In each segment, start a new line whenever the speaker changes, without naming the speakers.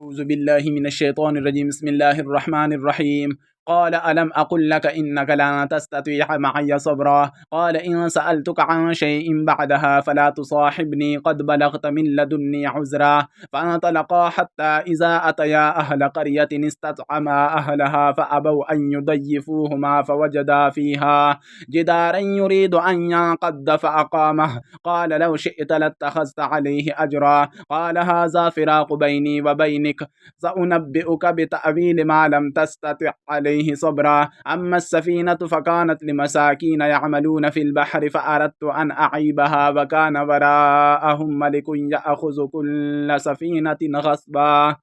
أعوذ بالله من الشيطان الرجيم. بسم الله الرحمن الرحيم. قال ألم أقل لك إنك لن تستطيع معي صبرا. قال إن سألتك عن شيء بعدها فلا تصاحبني قد بلغت من لدني عذرا. فانطلقا حتى إذا أتيا أهل قرية استطعما أهلها فأبوا أن يضيفوهما فوجدا فيها جدارا يريد أن ينقض فأقامه. قال لو شئت لاتخذت عليه أجرا. قال هذا فراق بيني وبينك، سأنبئك بتأويل ما لم تستطع عليه صبرا. أما السفينة فكانت لمساكين يعملون في البحر فأردت أن أعيبها وكان وراءهم ملك يأخذ كل سفينة غصبا.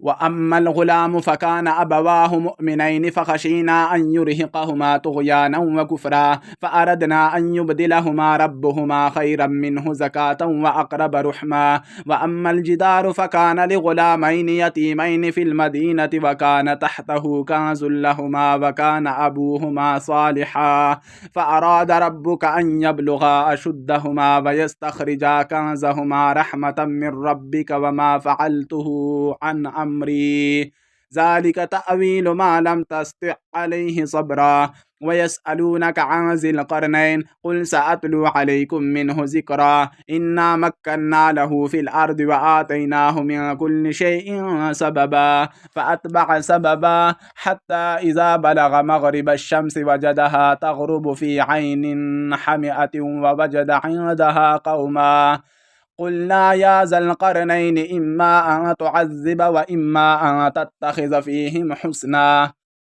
وأما الغلام فكان أبواه مؤمنين فخشينا أن يرهقهما طغيانا وكفرا، فأردنا أن يبدلهما ربهما خيرا منه زكاة وأقرب رحما. وأما الجدار فكان لغلامين يتيمين في المدينة وكان تحته كنز لهما وكان أبوهما صالحا، فأراد ربك أن يبلغا أشدهما ويستخرجا كنزهما رحمة من ربك وما فعلته عن أمري، ذلك تأويل ما لم تستطع عليه صبرا. ويسألونك عن ذي القرنين قل سأتلو عليكم منه ذكرا. إنا مكنا له في الأرض وآتيناه من كل شيء سببا. فأتبع سببا حتى إذا بلغ مغرب الشمس وجدها تغرب في عين حمئة ووجد عندها قوما. قلنا يا ذا القرنين إما أن تعذب وإما أن تتخذ فيهم حسنا.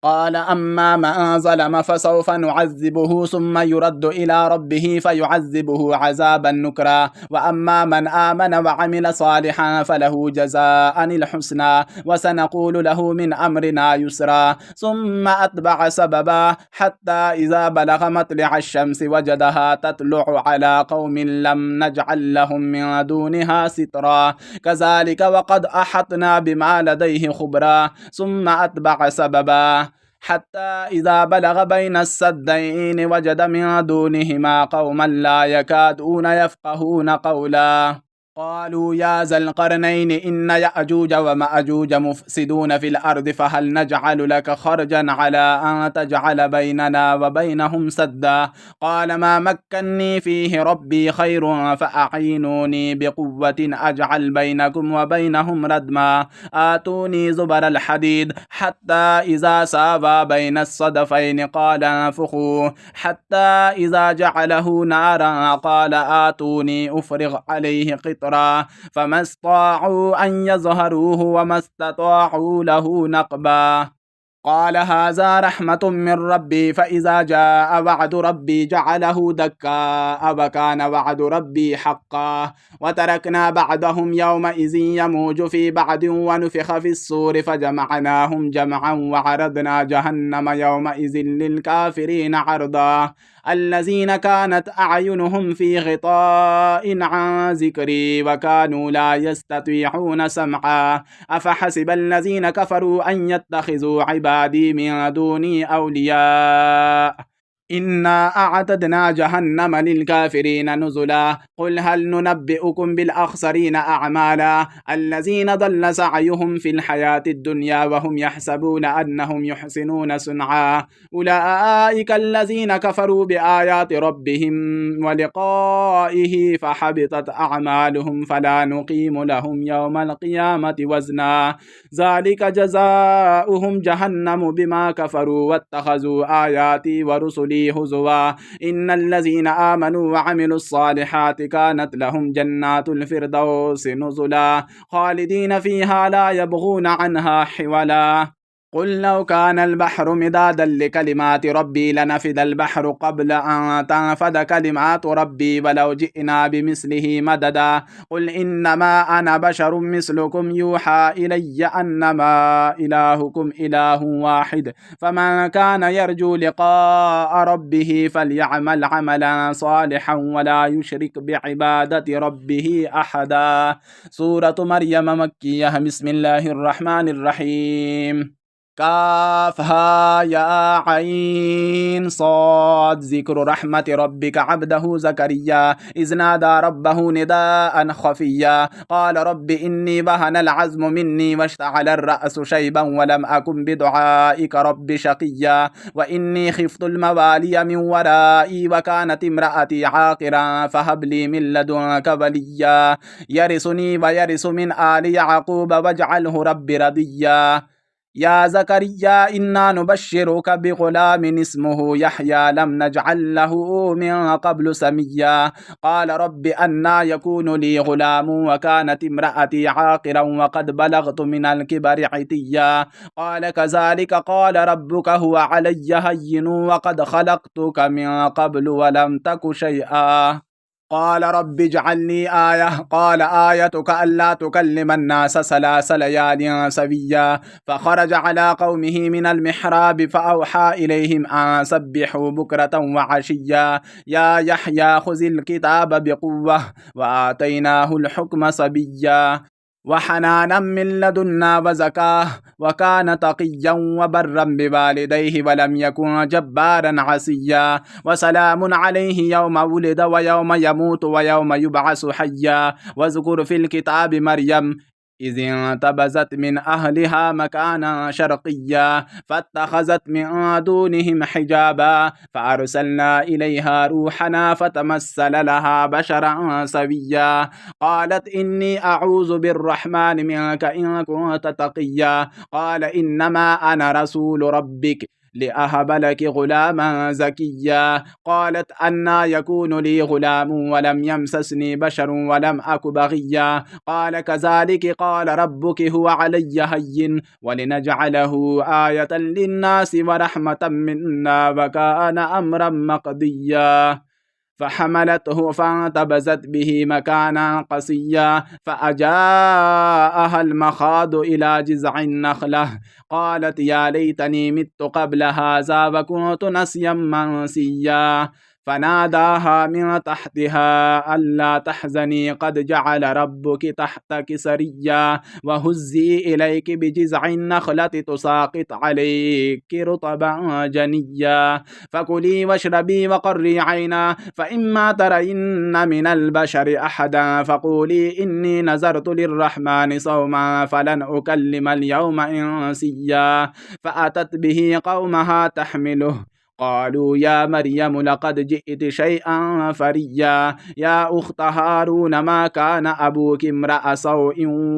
قال أما من ظلم فسوف نعذبه ثم يرد إلى ربه فيعذبه عذابا نكرا. وأما من آمن وعمل صالحا فله جزاء الحسنى وسنقول له من أمرنا يسرا. ثم أتبع سببا حتى إذا بلغ مطلع الشمس وجدها تطلع على قوم لم نجعل لهم من دونها سترا. كذلك وقد أحطنا بما لديه خبرا. ثم أتبع سببا حتى إذا بلغ بين السدين وجد من دونهما قوما لا يكادون يفقهون قولا. قالوا يا ذا القرنين إن يأجوج ومأجوج مفسدون في الأرض فهل نجعل لك خرجا على أن تجعل بيننا وبينهم سدا. قال ما مكني فيه ربي خير فأعينوني بقوة أجعل بينكم وبينهم ردما. آتوني زبر الحديد حتى إذا ساوى بين الصدفين قال انفخوا حتى إذا جعله نارا قال آتوني أفرغ عليه قطرا. فما استطاعوا أن يظهروه وما استطاعوا له نقبا. قال هذا رحمة من ربي فإذا جاء وعد ربي جعله دكا وكان وعد ربي حقا. وتركنا بعضهم يومئذ يموج في بعض ونفخ في الصور فجمعناهم جمعا وعرضنا جهنم يومئذ للكافرين عرضا. الذين كانت أعينهم في غطاء عن ذكري وكانوا لا يستطيعون سمعا. أفحسب الذين كفروا أن يتخذوا عبادي من دوني أولياء إنا أعتدنا جهنم للكافرين نزلا. قل هل ننبئكم بالأخسرين أعمالا الذين ضل سعيهم في الحياة الدنيا وهم يحسبون أنهم يحسنون صنعا. أولئك الذين كفروا بآيات ربهم ولقائه فحبطت أعمالهم فلا نقيم لهم يوم القيامة وزنا. ذلك جزاؤهم جهنم بما كفروا واتخذوا آياتي ورسلي هزوا. إن الذين آمنوا وعملوا الصالحات كانت لهم جنات الفردوس نزلا خالدين فيها لا يبغون عنها حولا. قل لو كان البحر مدادا لكلمات ربي لنفد البحر قبل أن تنفد كلمات ربي ولو جئنا بمثله مددا. قل إنما أنا بشر مثلكم يوحى إلي أنما إلهكم إله واحد فمن كان يرجو لقاء ربه فليعمل عملا صالحا ولا يشرك بعبادة ربه أحدا. سورة مريم مكية. بسم الله الرحمن الرحيم. كافها يا عين صاد. ذكر رحمة ربك عبده زكريا إذ نادى ربه نداء خفيا قال رب إني بهن العزم مني واشتعل الرأس شيبا ولم أكن بدعائك رب شقيا وإني خفت الموالي من ورائي وكانت امرأتي عاقرا فهب لي من لدنك وليا يرثني ويرث من آل يعقوب واجعله رب رضيا. يا زكريا إنا نبشرك بغلام اسمه يحيى لم نجعل له من قبل سميا قال رب أنى يكون لي غلام وكانت امرأتي عاقرا وقد بلغت من الكبر عتيا قال كذلك قال ربك هو علي هين وقد خلقتك من قبل ولم تك شيئا قال رب اجعل لي آية قال آيتك ألا تكلم الناس 3 ليال سويا فخرج على قومه من المحراب فأوحى إليهم أن سبحوا بكرة وعشيا يا يحيى خذ الكتاب بقوة وآتيناه الحكم صبيا وحنانا من لدنا وزكاه وكان تقيا وبرا بوالديه ولم يكن جبارا عصيا وسلام عليه يوم ولد ويوم يموت ويوم يبعث حيا واذكر في الكتاب مريم إذ انتبذت من أهلها مكانا شرقيا فاتخذت من دونهم حجابا فأرسلنا إليها روحنا فتمثل لها بشرا سويا قالت إني أعوذ بالرحمن منك إن كنت تقيا قال إنما أنا رسول ربك لأهب لك غلاما زكيا قالت أنى يكون لي غلام ولم يمسسني بشر ولم أك بغيا قال كذلك قال ربك هو علي هين ولنجعله آية للناس ورحمة منا وكان أمرا مقضيا فحملته فانتبذت به مكانا قصيا فأجاءها المخاض إلى جذع النخلة قالت يا ليتني مت قبل هذا وكنت نسيا منسيا فناداها من تحتها ألا تحزني قد جعل ربك تحتك سريا وهزي إليك بجذع النخلة تساقط عليك رطبا جنيا فكلي واشربي وقري عينا فإما ترين من البشر أحدا فقولي إني نذرت للرحمن صوما فلن أكلم اليوم إنسيا فأتت به قومها تحمله قالوا يا مريم لقد جئت شيئا فريا يا أخت هارون ما كان أبوك امرأ سوء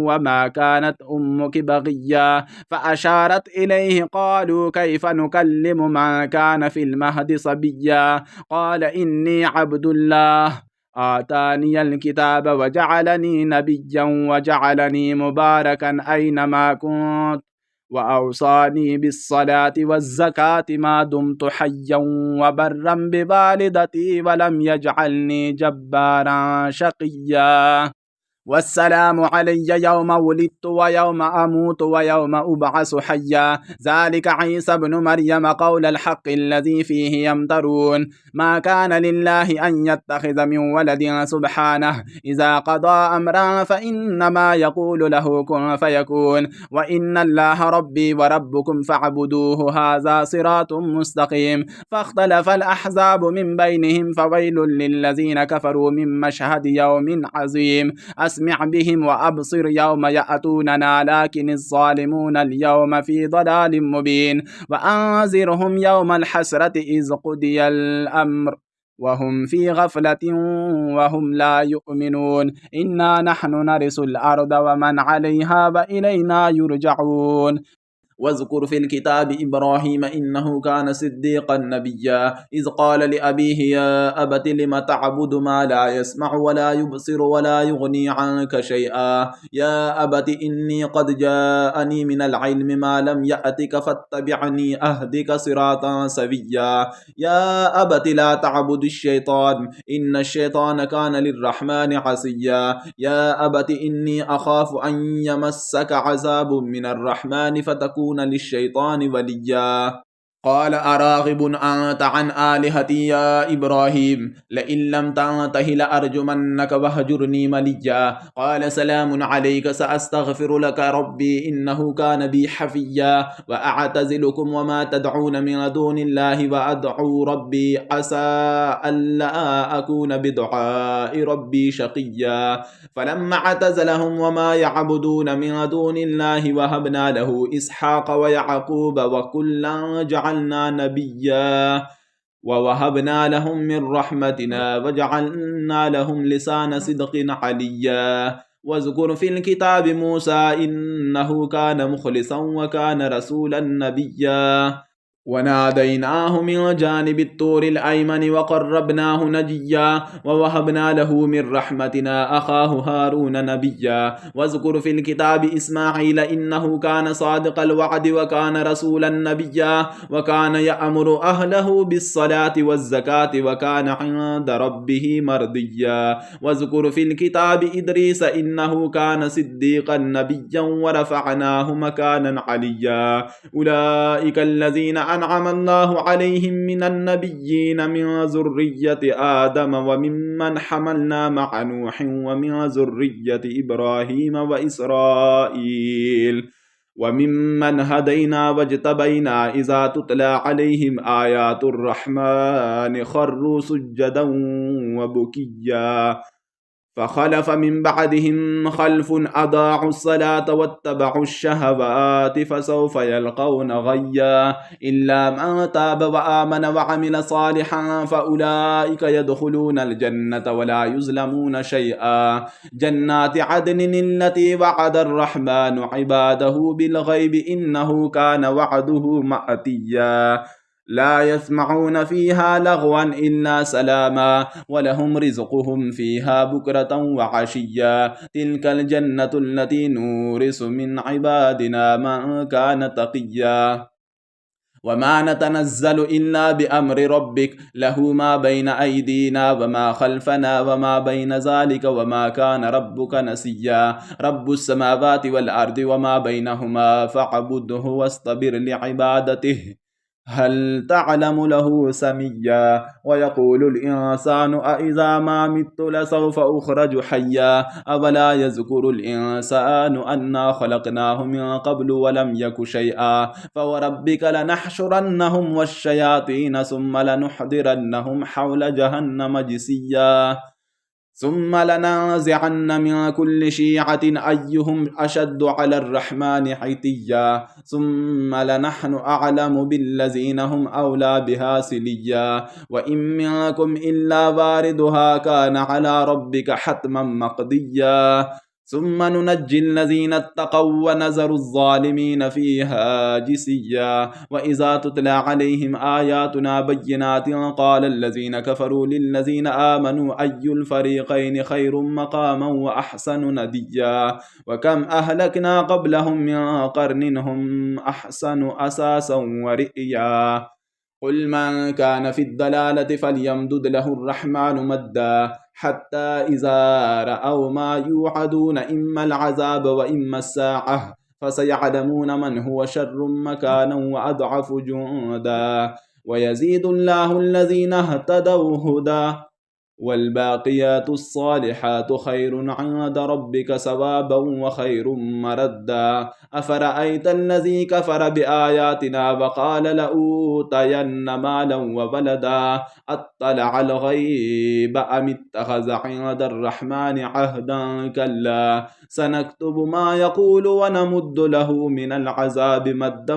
وما كانت أمك بغيا فأشارت إليه قالوا كيف نكلم من كان في المهد صبيا قال إني عبد الله آتاني الكتاب وجعلني نبيا وجعلني مباركا أينما كنت وأوصاني بالصلاة والزكاة ما دمت حيا وبرا بوالدتي ولم يجعلني جبارا شقيا والسلام علي يوم ولدت ويوم أموت ويوم أبعث حيا ذلك عيسى بن مريم قول الحق الذي فيه يمترون ما كان لله أن يتخذ من ولد سبحانه إذا قضى أمرا فإنما يقول له كن فيكون وإن الله ربي وربكم فاعبدوه هذا صراط مستقيم فاختلف الأحزاب من بينهم فويل للذين كفروا من مشهد يوم عظيم أسمع بهم وأبصر يوم يأتوننا لكن الظالمون اليوم في ضلال مبين وأنذرهم يوم الحسرة إذ قضي الأمر وهم في غفلة وهم لا يؤمنون إنا نحن نرث الأرض ومن عليها وإلينا يرجعون واذكر في الكتاب إبراهيم إنه كان صديقا نبيا إذ قال لأبيه يا أبت لم تعبد ما لا يسمع ولا يبصر ولا يغني عنك شيئا يا أبت إني قد جاءني من العلم ما لم يأتك فاتبعني أهدك صراطا سويا يا أبت لا تعبد الشيطان إن الشيطان كان للرحمن عصيا يا أبت إني أخاف أن يمسك عذاب من الرحمن فتكون للشيطان وليا قال أراغب أنت عن آلهتي يا إبراهيم لئن لم تنته لأرجمنك وهجرني مليا قال سلام عليك سأستغفر لك ربي إنه كان بي حفيا وأعتزلكم وما تدعون من دون الله وأدعو ربي عسى ألا أكون بدعاء ربي شقيا فلما اعتزلهم وما يعبدون من دون الله وهبنا له إسحاق ويعقوب وكلا جعلنا نبيا ووهبنا لهم من رحمتنا وجعلنا لهم لسان صدق عليا واذكر في الكتاب موسى إنه كان مخلصا وكان رسولا نبيا وناديناه من جانب الطور الأيمن وقربناه نجيا ووهبنا له من رحمتنا أخاه هارون نبيا واذكر في الكتاب إسماعيل إنه كان صادق الوعد وكان رسولا نبيا وكان يأمر أهله بالصلاة والزكاة وكان عند ربه مرضيا واذكر في الكتاب إدريس إنه كان صديقا نبيا ورفعناه مكانا عليا أولئك الذين أنعم الله عليهم من النبيين من ذرية آدم وممن حملنا مع نوح ومن ذرية إبراهيم وإسرائيل وممن هدينا واجتبينا إذا تتلى عليهم آيات الرحمن خروا سجدا وبكيا فخلف من بعدهم خلف أضاعوا الصلاة واتبعوا الشهوات فسوف يلقون غيا إلا من تاب وآمن وعمل صالحا فأولئك يدخلون الجنة ولا يظلمون شيئا جنات عدن التي وعد الرحمن عباده بالغيب إنه كان وعده مأتيا لا يسمعون فيها لغوا إلا سلاما ولهم رزقهم فيها بكرة وعشيا تلك الجنة التي نورث من عبادنا من كان تقيا وما نتنزل إلا بأمر ربك له ما بين أيدينا وما خلفنا وما بين ذلك وما كان ربك نسيا رب السماوات والأرض وما بينهما فاعبده واصطبر لعبادته هل تعلم له سميا ويقول الإنسان أإذا ما مت لسوف أخرج حيا أولا يذكر الإنسان أنا خلقناه من قبل ولم يك شيئا فوربك لنحشرنهم والشياطين ثم لنحضرنهم حول جهنم جثيا ثم لننزعن من كل شيعة أيهم أشد على الرحمن عتيا ثم لنحن أعلم بالذين هم أولى بها سليا وإن منكم إلا واردها كان على ربك حتما مقضيا ثم ننجي الذين اتقوا ونذر الظالمين فيها جثيا وإذا تتلى عليهم آياتنا بينات قال الذين كفروا للذين آمنوا أي الفريقين خير مقاما وأحسن نديا وكم أهلكنا قبلهم من قرن هم أحسن أساسا ورئيا قل من كان في الضلالة فليمدد له الرحمن مدا حتى إذا رأوا ما يوعدون إما العذاب وإما الساعة فسيعلمون من هو شر مكانا وأضعف جندا ويزيد الله الذين اهتدوا هدى والباقيات الصالحات خير عند ربك ثوابا وخير مردا أفرأيت الذي كفر بآياتنا وقال لأوتين مالا وولدا أطلع الغيب أم اتخذ عند الرحمن عهدا كلا سنكتب ما يقول ونمد له من العذاب مدا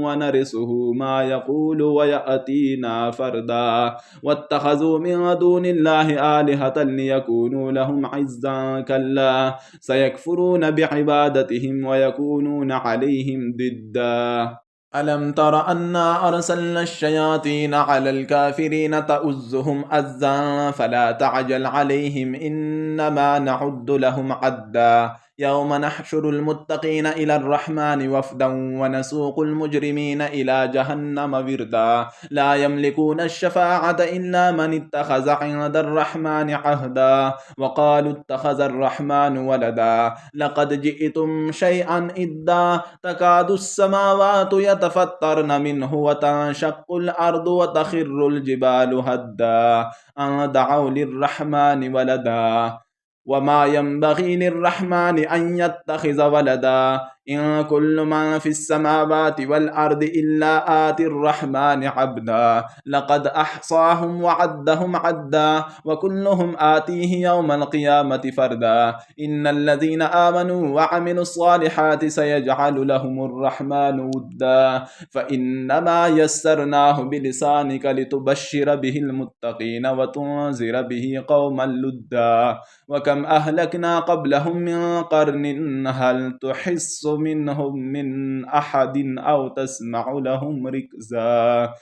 ونرثه ما يقول ويأتينا فردا واتخذوا من دون الله آلهة ليكونوا لهم عزا كلا سيكفرون بعبادتهم ويكونون عليهم ضدا ألم تر أنا أرسلنا الشياطين على الكافرين تؤزهم أزا فلا تعجل عليهم إنما نعد لهم عدا يوم نحشر المتقين إلى الرحمن وفدا ونسوق المجرمين إلى جهنم وردا لا يملكون الشفاعة إلا من اتخذ عند الرحمن عهدا وقالوا اتخذ الرحمن ولدا لقد جئتم شيئا إدا تكاد السماوات يتفطرن منه وتنشق الأرض وتخر الجبال هدا أن دعوا للرحمن ولدا وما ينبغي للرحمن أن يتخذ ولدا إن كل من في السماوات والأرض إلا آتي الرحمن عبدا لقد أحصاهم وعدهم عدا وكلهم آتيه يوم القيامة فردا إن الذين آمنوا وعملوا الصالحات سيجعل لهم الرحمن ودا فإنما يسرناه بلسانك لتبشر به المتقين وتنذر به قوما لدا وكم أهلكنا قبلهم من قرن هل تحس منهم من أحد أو تسمع لهم ركزا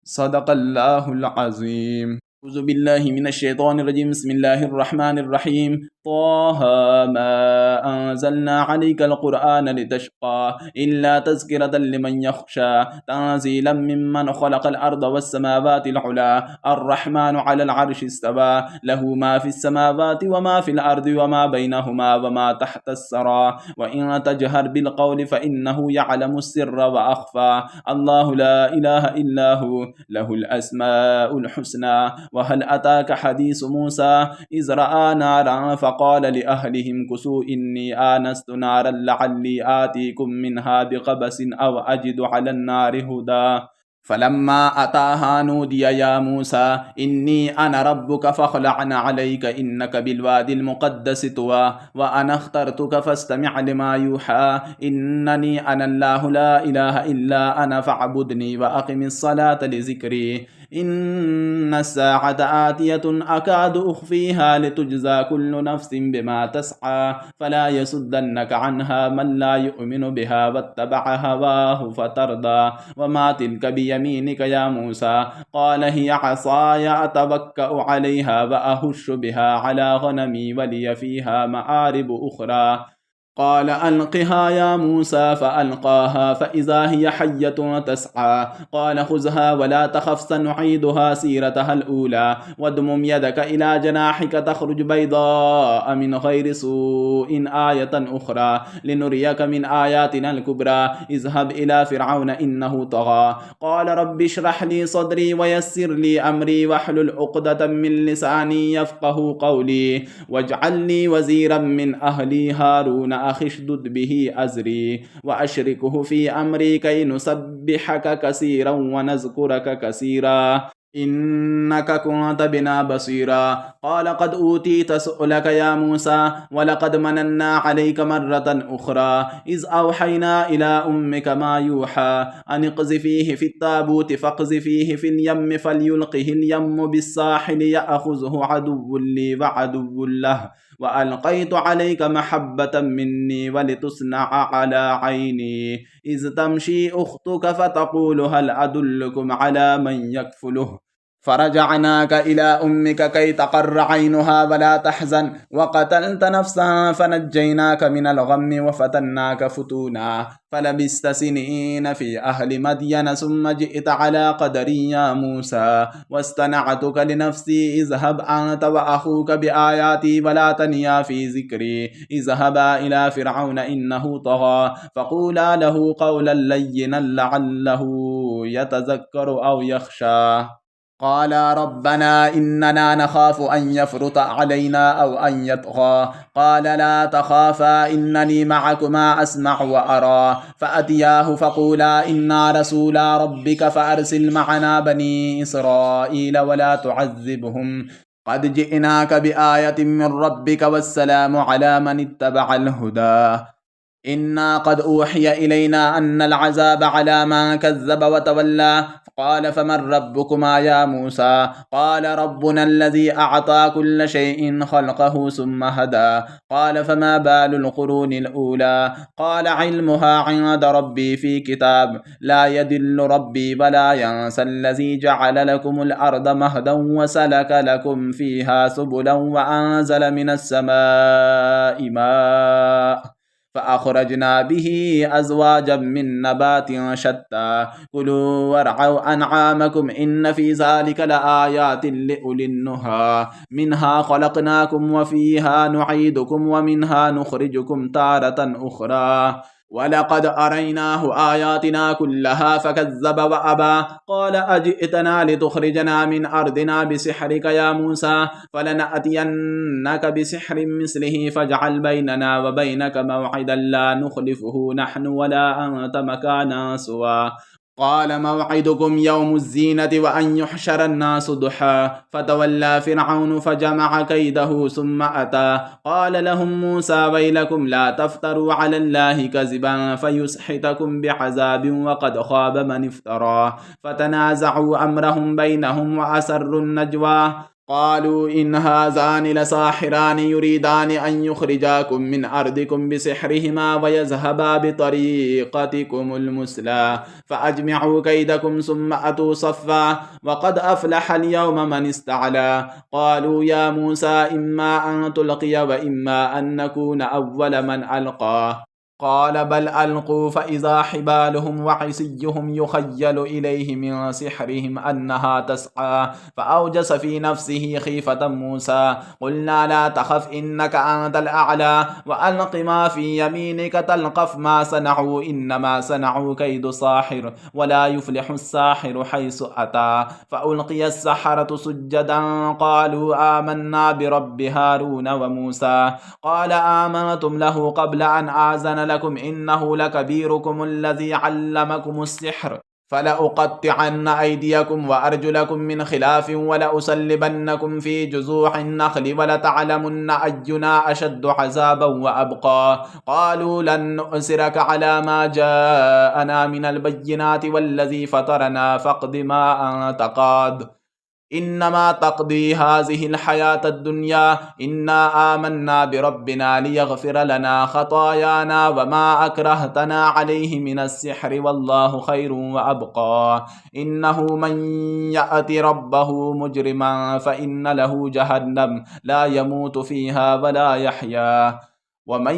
صدق الله العظيم. أعوذ بالله من الشيطان الرجيم. بسم الله الرحمن الرحيم. طه ما أنزلنا عليك القرآن لتشقى إلا تذكرة لمن يخشى تنزيلا ممن خلق الأرض والسماوات العلى الرحمن على العرش استوى له ما في السماوات وما في الأرض وما بينهما وما تحت الثرى وإن تجهر بالقول فإنه يعلم السر وأخفى الله لا إله إلا هو له الأسماء الحسنى. وهل أتاك حديث موسى إذ رأى نارا فقال لأهلهم كثوا إني آنست نارا لعلي آتيكم منها بقبس أو أجد على النار هدى فلما أتاها نودي يا موسى إني أنا ربك فاخلع عليك إنك بالوادي المقدس طوى وأنا اخترتك فاستمع لما يوحى إنني أنا الله لا إله إلا أنا فاعبدني وأقم الصلاة لذكري إن الساعة آتية أكاد أخفيها لتجزى كل نفس بما تسعى فلا يصدنك عنها من لا يؤمن بها واتبع هواه فتردى وما تلك بيمينك يا موسى قال هي عصاي أتوكأ عليها وأهش بها على غنمي ولي فيها مآرب أخرى قال ألقها يا موسى فألقاها فإذا هي حية تسعى قال خذها ولا تخف سنعيدها سيرتها الأولى وادمم يدك إلى جناحك تخرج بيضاء من غير سوء آية أخرى لنريك من آياتنا الكبرى اذهب إلى فرعون إنه طغى قال رب اشرح لي صدري ويسر لي أمري واحلل عقدة من لساني يفقه قولي واجعل لي وزيرا من أهلي هارون أخي اشدد به أزري وأشركه في أمري كي نسبحك كثيرا ونذكرك كثيرا إنك كنت بنا بصيرا قال قد أوتيت سؤلك يا موسى ولقد مننا عليك مرة أخرى إذ أوحينا إلى أمك ما يوحى أن اقذفيه في التابوت فاقذفيه في اليم فليلقه اليم بالساحل يأخذه عدو لي وعدو له وألقيت عليك محبة مني ولتصنع على عيني إذ تمشي أختك فتقول هل أدلكم على من يكفله فرجعناك إلى أمك كي تقر عينها ولا تحزن وقتلت نفسا فنجيناك من الغم وفتناك فتونا فلبست سنين في أهل مدين ثم جئت على قدري يا موسى واصطنعتك لنفسي اذهب أنت وأخوك بآياتي ولا تنيا في ذكري اذهبا إلى فرعون إنه طغى فقولا له قولا لينا لعله يتذكر أو يخشى قال ربنا إننا نخاف أن يفرط علينا أو أن يطغى قال لا تخافا إنني معكما أسمع وأرى فأتياه فقولا إنا رسولا ربك فأرسل معنا بني إسرائيل ولا تعذبهم قد جئناك بآية من ربك والسلام على من اتبع الهدى إنا قد أوحي إلينا أن العذاب على من كذب وتولى. قال فمن ربكما يا موسى؟ قال ربنا الذي أعطى كل شيء خلقه ثم هدى. قال فما بال القرون الأولى؟ قال علمها عند ربي في كتاب لا يدل ربي ولا ينسى الذي جعل لكم الأرض مهدا وسلك لكم فيها سبلا وأنزل من السماء ماء فأخرجنا به أزواجا من نبات شتى كلوا وارعوا أنعامكم إن في ذلك لآيات لأولي النهى منها خلقناكم وفيها نعيدكم ومنها نخرجكم تارة أخرى ولقد أريناه آياتنا كلها فكذب وأبى. قال أجئتنا لتخرجنا من أرضنا بسحرك يا موسى؟ فلنأتينك بسحر مثله فاجعل بيننا وبينك موعدا لا نخلفه نحن ولا أنت مكانا سوى. قال موعدكم يوم الزينة وأن يحشر الناس ضحى. فتولى فرعون فجمع كيده ثم أتى. قال لهم موسى ويلكم لا تفتروا على الله كذبا فيسحتكم بعذاب وقد خاب من افترى. فتنازعوا أمرهم بينهم وأسروا النجوى. قالوا إن هذان لساحران يريدان أن يخرجاكم من أرضكم بسحرهما ويذهبا بطريقتكم المثلى فأجمعوا كيدكم ثم أتوا صفا وقد أفلح اليوم من استعلى. قالوا يا موسى إما أن تلقي وإما أن نكون أول من ألقى. قال بل ألقوا فإذا حبالهم وعصيهم يخيل إليه من سحرهم أنها تسعى. فأوجس في نفسه خيفة موسى. قلنا لا تخف إنك أنت الأعلى وألق ما في يمينك تلقف ما صنعوا إنما صنعوا كيد ساحر ولا يفلح الساحر حيث أتى. فألقي السحرة سجدا قالوا آمنا برب هارون وموسى. قال آمنتم له قبل أن آذن لكم إنه لكبيركم الذي علمكم السحر فلأقطعن أيديكم وأرجلكم من خلاف ولأصلبنكم في جذوع النخل ولتعلمن أينا أشد عذابا وأبقى. قالوا لن نؤثرك على ما جاءنا من البينات والذي فطرنا فاقض ما أنت قاض إنما تقضي هذه الحياة الدنيا إنا آمنا بربنا ليغفر لنا خطايانا وما أكرهتنا عليه من السحر والله خير وأبقى. إنه من يأت ربه مجرما فإن له جهنم لا يموت فيها ولا يحيا ومن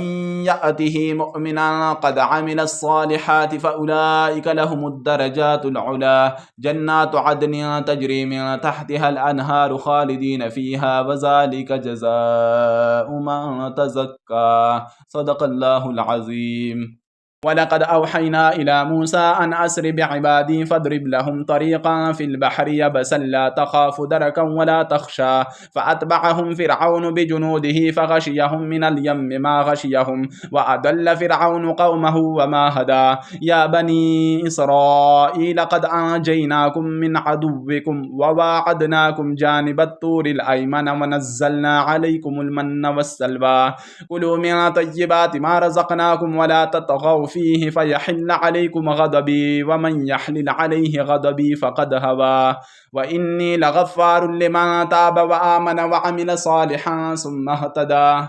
يأته مؤمنا قد عمل الصالحات فأولئك لهم الدرجات العلا جنات عدن تجري من تحتها الأنهار خالدين فيها وذلك جزاء من تزكى. صدق الله العظيم. ولقد أوحينا إلى موسى أن أسر بعبادي فاضرب لهم طريقا في البحر يبسا لا تخاف دركا ولا تخشى. فأتبعهم فرعون بجنوده فغشيهم من اليم ما غشيهم وأضل فرعون قومه وما هدى. يا بني إسرائيل قد أنجيناكم من عدوكم وواعدناكم جانب الطور الأيمن ونزلنا عليكم المن والسلوى. كلوا من طيبات ما رزقناكم ولا تطغوا فيه فيحل عليكم غضبي ومن يحلل عليه غضبي فقد هوى. وإني لغفار لمن تاب وآمن وعمل صالحا ثم اهتدى.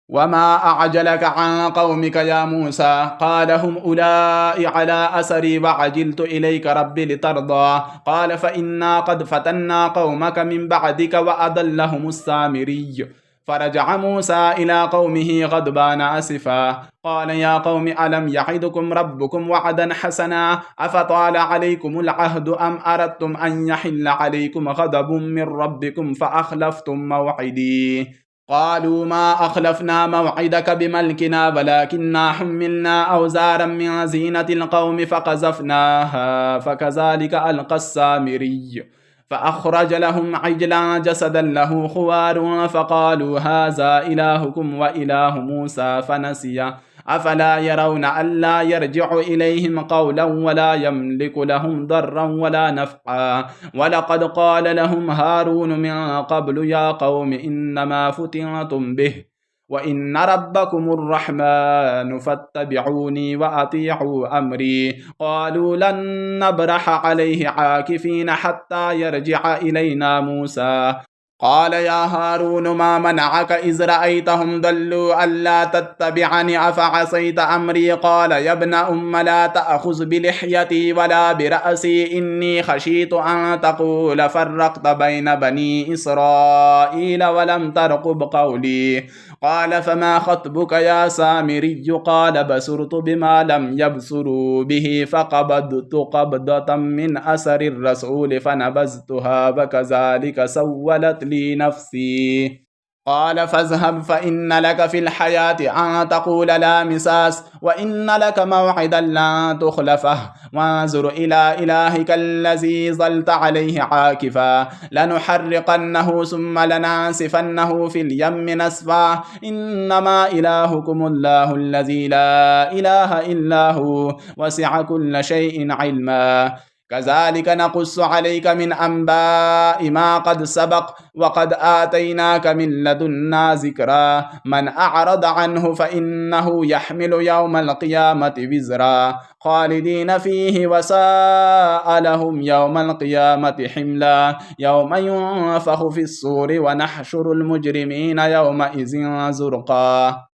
وما أعجلك عن قومك يا موسى؟ قال هم أولئك على أثري وعجلت إليك ربي لترضى. قال فإنا قد فتنا قومك من بعدك وأضلهم السامري. فرجع موسى إلى قومه غضبان أسفا. قال يا قوم ألم يعدكم ربكم وعدا حسنا أفطال عليكم العهد أم أردتم أن يحل عليكم غضب من ربكم فأخلفتم موعدي؟ قالوا ما أخلفنا موعدك بملكنا ولكننا حملنا أوزارا من زينة القوم فقذفناها فكذلك ألقى السامري. فأخرج لهم عجلا جسدا له خوار فقالوا هذا إلهكم وإله موسى فنسي. أفلا يرون ألا يرجع إليهم قولا ولا يملك لهم ضرا ولا نفعا. ولقد قال لهم هارون من قبل يا قوم إنما فتنتم به وإن ربكم الرحمن فاتبعوني وأطيعوا أمري. قالوا لن نبرح عليه عاكفين حتى يرجع إلينا موسى. قال يا هارون ما منعك إذ رأيتهم ضلوا ألا تتبعني أفعصيت أمري؟ قال يا ابن أم لا تأخذ بلحيتي ولا برأسي إني خشيت أن تقول فرقت بين بني إسرائيل ولم ترقب قولي. قال فما خطبك يا سامري؟ قال بصرت بما لم يبصروا به فقبضت قبضة من أثر الرسول فنبذتها وكذلك سولت لي نفسي. قال فاذهب فإن لك في الحياة أن تقول لا مساس وإن لك موعدا لا تخلفه وانظر إلى إلهك الذي ظلت عليه عاكفا لنحرقنه ثم لننسفنه في اليم نسفا إنما إلهكم الله الذي لا إله إلا هو وسع كل شيء علما. كذلك نقص عليك من أنباء ما قد سبق وقد آتيناك من لدنا ذكرا من أعرض عنه فإنه يحمل يوم القيامة وزرا خالدين فيه وساء لهم يوم القيامة حملا. يوم ينفخ في الصور ونحشر المجرمين يومئذ زرقا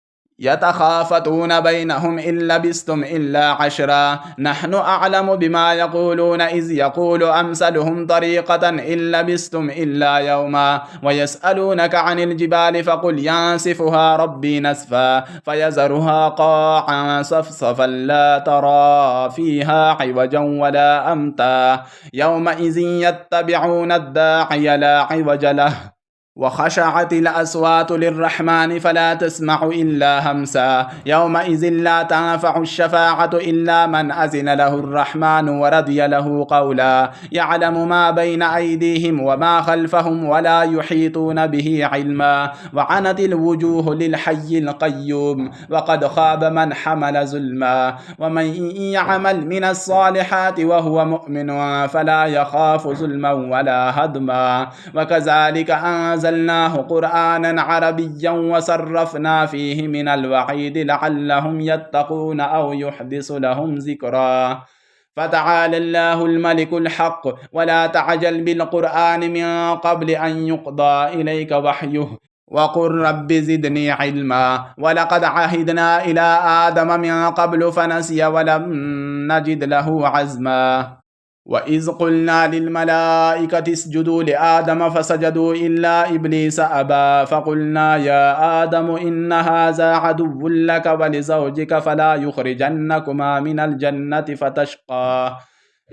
يتخافتون بينهم إن لبثتم إلا عشرا نحن أعلم بما يقولون إذ يقول أمثلهم طريقة إن لبثتم إلا يوما ويسألونك عن الجبال فقل ينسفها ربي نسفا فيذرها قاعا صفصفا لا ترى فيها عوجا ولا أمتا يومئذ يتبعون الداعي لا عوج له وخشعت الأصوات للرحمن فلا تسمع إلا همسا يومئذ لا تنفع الشفاعة إلا من أذن له الرحمن ورضي له قولا يعلم ما بين أيديهم وما خلفهم ولا يحيطون به علما وعنت الوجوه للحي القيوم وقد خاب من حمل ظلما ومن يعمل من الصالحات وهو مؤمن فلا يخاف ظلما ولا هدما وكذلك أنزلناه قرآنا عربيا وصرفنا فيه من الوعيد لعلهم يتقون أو يحدث لهم ذكرا. فتعالى الله الملك الحق ولا تعجل بالقرآن من قبل أن يقضى إليك وحيه وقل رب زدني علما. ولقد عهدنا إلى آدم من قبل فنسي ولم نجد له عزما. وإذ قلنا للملائكة اسجدوا لآدم فسجدوا إلا إبليس أبى فقلنا يا آدم إن هذا عدو لك ولزوجك فلا يخرجنكما من الجنة فتشقى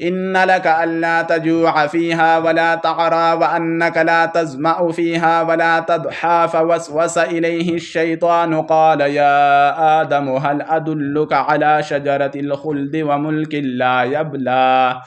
إن لك ألا تجوع فيها ولا تعرى وأنك لا تظمأ فيها ولا تضحى فوسوس إليه الشيطان قال يا آدم هل أدلك على شجرة الخلد وملك لا يبلى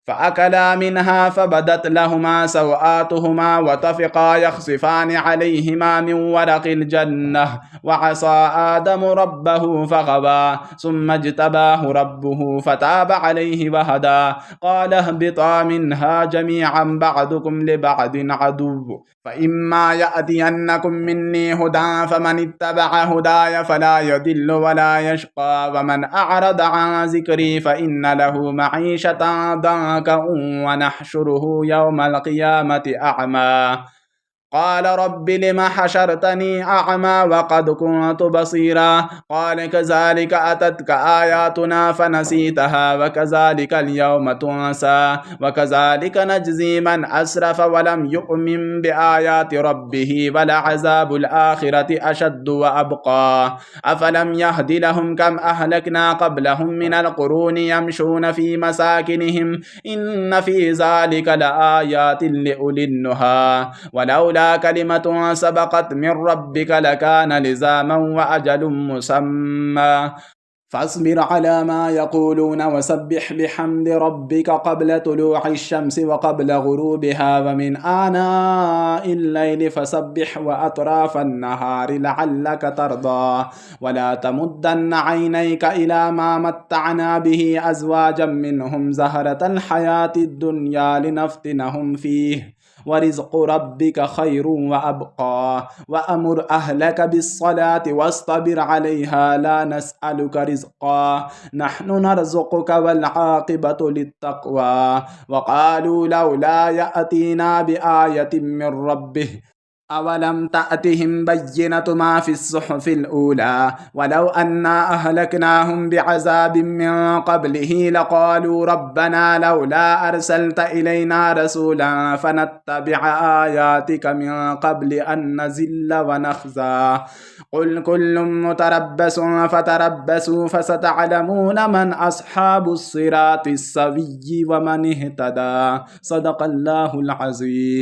فأكلا منها فبدت لهما سوآتهما وطفقا يخصفان عليهما من ورق الجنة وعصى آدم ربه فغوى ثم اجتباه ربه فتاب عليه وهدى قال اهبطا منها جميعا بعضكم لبعض عدو فإما يأتينكم مني هدى فمن اتبع هداي فلا يضل ولا يشقى ومن أعرض عن ذكري فإن له معيشة ضنكا ونحشره يوم القيامة أعمى قال رب لم حشرتني أعمى وقد كنت بصيرا قال كذلك أتتك آياتنا فنسيتها وكذلك اليوم تنسى وكذلك نجزي من أسرف ولم يؤمن بآيات ربه ولعذاب الآخرة أشد وأبقى أفلم يهد لهم كم أهلكنا قبلهم من القرون يمشون في مساكنهم إن في ذلك لآيات لأولي النهى ولولا كلمة سبقت من ربك لكان لزاما وأجل مسمى فاصبر على ما يقولون وسبح بحمد ربك قبل طلوع الشمس وقبل غروبها ومن آناء الليل فسبح وأطراف النهار لعلك ترضى ولا تمدن عينيك إلى ما متعنا به أزواجا منهم زهرة الحياة الدنيا لنفتنهم فيه ورزق ربك خير وأبقى وأمر أهلك بالصلاة واصطبر عليها لا نسألك رزقا نحن نرزقك والعاقبة للتقوى وقالوا لولا يأتينا بآية من ربه أولم تأتهم بينة ما في الصحف الأولى ولو أنا أهلكناهم بعذاب من قبله لقالوا ربنا لولا أرسلت إلينا رسولا فنتبع آياتك من قبل أن نزل ونخزى قل كل متربص فتربصوا فستعلمون من أصحاب الصراط السوي ومن اهتدى صدق الله العظيم.